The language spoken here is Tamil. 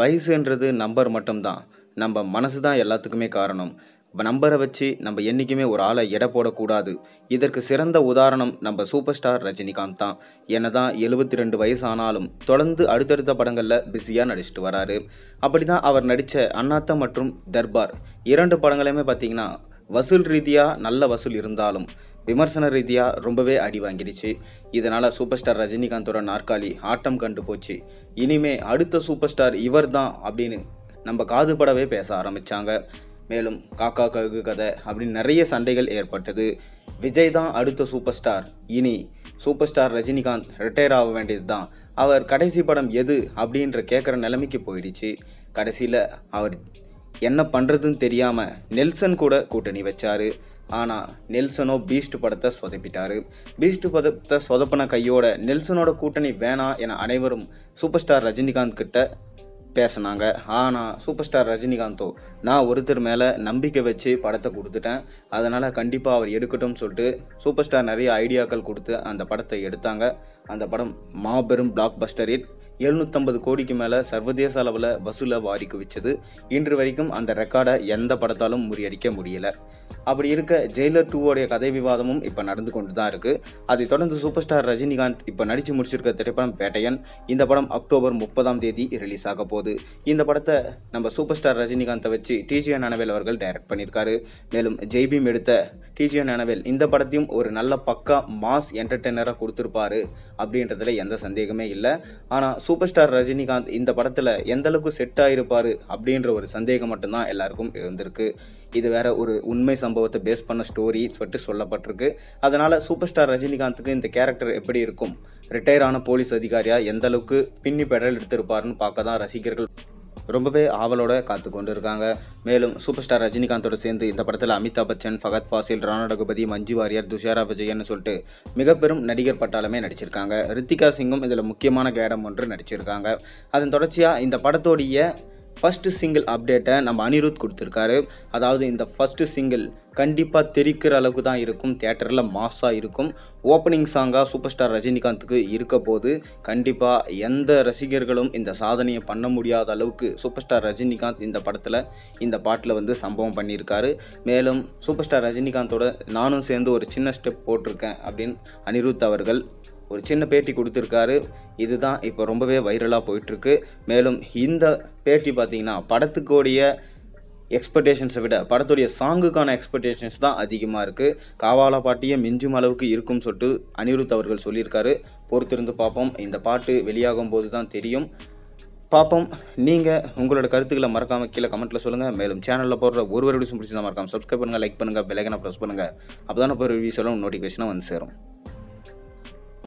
வயசுன்றது நம்பர் மட்டும்தான். நம்ம மனசு தான் எல்லாத்துக்குமே காரணம். நம்பரை வச்சு நம்ம என்றைக்குமே ஒரு ஆளை எடை போடக்கூடாது. இதற்கு சிறந்த உதாரணம் நம்ம சூப்பர் ஸ்டார் ரஜினிகாந்த் தான். என்னதான் 72 வயசு ஆனாலும் தொடர்ந்து அடுத்தடுத்த படங்களில் பிஸியாக நடிச்சிட்டு வராரு. அப்படி தான் அவர் நடித்த அண்ணாத்த மற்றும் தர்பார் 2 படங்களையுமே பார்த்தீங்கன்னா வசூல் ரீதியாக நல்ல வசூல் இருந்தாலும் விமர்சன ரீதியாக ரொம்பவே அடி வாங்கிடுச்சு. இதனால் சூப்பர் ஸ்டார் ரஜினிகாந்தோட நாற்காலி ஆட்டம் கண்டு போச்சு. இனிமே அடுத்த சூப்பர் ஸ்டார் இவர் தான் அப்படின்னு நம்ம காதுபடவே பேச ஆரம்பித்தாங்க. மேலும் காக்கா கழுகு கதை அப்படின்னு நிறைய சண்டைகள் ஏற்பட்டது. விஜய் தான் அடுத்த சூப்பர் ஸ்டார், இனி சூப்பர் ஸ்டார் ரஜினிகாந்த் ரிட்டையர் ஆக வேண்டியது தான், அவர் கடைசி படம் எது அப்படின்ற கேட்குற நிலைமைக்கு போயிடுச்சு. கடைசியில் அவர் என்ன பண்ணுறதுன்னு தெரியாமல் நெல்சன் கூட கூட்டணி வச்சார். ஆனால் நெல்சனோ பீஸ்ட் படத்தை சொதப்பிட்டார். பீஸ்ட் படத்தை சொதப்பின கையோட நெல்சனோட கூட்டணி வேணாம் என அனைவரும் சூப்பர் ஸ்டார் ரஜினிகாந்த் கிட்ட பேசினாங்க. ஆனால் சூப்பர் ஸ்டார் ரஜினிகாந்தோ நான் ஒருத்தர் மேலே நம்பிக்கை வச்சு படத்தை கொடுத்துட்டேன், அதனால் கண்டிப்பாக அவர் எடுக்கட்டும்னு சொல்லிட்டு சூப்பர் ஸ்டார் நிறைய ஐடியாக்கள் கொடுத்து அந்த படத்தை எடுத்தாங்க. அந்த படம் மாபெரும் பிளாக் பஸ்டர் ஹிட். 750 கோடிக்கு மேலே சர்வதேச அளவில் வசூலை வாரி குவிச்சது. இன்று வரைக்கும் அந்த ரெக்கார்டை எந்த படத்தாலும் முறியடிக்க முடியலை. அப்படி இருக்க ஜெயிலர் 2 கதை விவாதமும் இப்போ நடந்து கொண்டு தான் இருக்குது. அதை தொடர்ந்து சூப்பர் ஸ்டார் ரஜினிகாந்த் இப்போ நடித்து முடிச்சிருக்க திரைப்படம் வேட்டையன். இந்த படம் அக்டோபர் 30 ரிலீஸ் ஆக போகுது. இந்த படத்தை நம்ம சூப்பர் ஸ்டார் ரஜினிகாந்தை வச்சு டிஜே ஞானவேல் அவர்கள் டைரக்ட் பண்ணியிருக்காரு. மேலும் ஜெய்பீம் எடுத்த டிஜே ஞானவேல் இந்த படத்தையும் ஒரு நல்ல பக்கா மாஸ் என்டர்டெய்னராக கொடுத்துருப்பாரு அப்படின்றதுல எந்த சந்தேகமே இல்லை. ஆனால் சூப்பர் ஸ்டார் ரஜினிகாந்த் இந்த படத்தில் எந்த அளவுக்கு செட் ஆகிருப்பார் அப்படின்ற ஒரு சந்தேகம் மட்டும்தான் எல்லாருக்கும் இருந்திருக்கு. இது வேற ஒரு உண்மை சம்பவத்தை பேஸ் பண்ண ஸ்டோரி சொல்லிட்டு சொல்லப்பட்டிருக்கு. அதனால சூப்பர் ஸ்டார் ரஜினிகாந்துக்கு இந்த கேரக்டர் எப்படி இருக்கும், ரிட்டையர் ஆன போலீஸ் அதிகாரியா எந்த அளவுக்கு பின்னி பெடல் எடுத்திருப்பாருன்னு பார்க்க தான் ரசிகர்கள் ரொம்பவே ஆவலோட காத்து கொண்டு இருக்காங்க. மேலும் சூப்பர் ஸ்டார் ரஜினிகாந்தோட சேர்ந்து இந்த படத்தில் அமிதாப் பச்சன், ஃபகத் ஃபாசில், ராணா ரகுபதி, மஞ்சு வாரியர், துஷாரா விஜயன்னு சொல்லிட்டு மிக பெரும் நடிகர் பட்டாளமே நடிச்சிருக்காங்க. ரித்திகா சிங்கும் இதில் முக்கியமான கேடம் ஒன்று நடிச்சிருக்காங்க. அதன் தொடர்ச்சியாக இந்த படத்தோடைய ஃபர்ஸ்ட் சிங்கிள் அப்டேட்டை நம்ம அனிருத் கொடுத்துருக்காரு. அதாவது இந்த ஃபர்ஸ்ட் சிங்கிள் கண்டிப்பாக தெரிக்கிற அளவுக்கு தான் இருக்கும், தியேட்டரில் மாஸாக இருக்கும். ஓப்பனிங் சாங்காக சூப்பர் ஸ்டார் ரஜினிகாந்துக்கு இருக்க போது கண்டிப்பாக எந்த ரசிகர்களும் இந்த சாதனையை பண்ண முடியாத அளவுக்கு சூப்பர் ஸ்டார் ரஜினிகாந்த் இந்த படத்தில் இந்த பாட்டில் வந்து சம்பவம் பண்ணியிருக்காரு. மேலும் சூப்பர் ஸ்டார் ரஜினிகாந்தோட நானும் சேர்ந்து ஒரு சின்ன ஸ்டெப் போட்டிருக்கேன் அப்படின்னு அனிருத் அவர்கள் ஒரு சின்ன பேட்டி கொடுத்துருக்காரு. இதுதான் இப்போ ரொம்பவே வைரலாக போயிட்டுருக்கு. மேலும் இந்த பேட்டி பார்த்திங்கன்னா படத்துக்கோடைய எக்ஸ்பெக்டேஷன்ஸை விட படத்துடைய சாங்குக்கான எக்ஸ்பெக்டேஷன்ஸ் தான் அதிகமாக இருக்குது. காவாலா பாட்டியை மிஞ்சும் அளவுக்கு இருக்கும்னு சொல்லிட்டு அனிருத் அவர்கள் சொல்லியிருக்காரு. பொறுத்திருந்து பார்ப்போம். இந்த பாட்டு வெளியாகும் போது தான் தெரியும். பார்ப்போம். நீங்கள் உங்களோட கருத்துக்களை மறக்காமல் கீழே கமெண்ட்டில் சொல்லுங்கள். மேலும் சேனலில் போடுற ஒரு வீடியோஸும் பிடிச்சிருந்தா மறக்காமல் சப்ஸ்கிரைப் பண்ணுங்கள், லைக் பண்ணுங்கள், பெல் ஐகானை ப்ரெஸ் பண்ணுங்கள். அப்போ தானே போகிற ரிவ்யூஸ் எல்லாம் நோட்டிஃபிகேஷனாக வந்து சேரும்.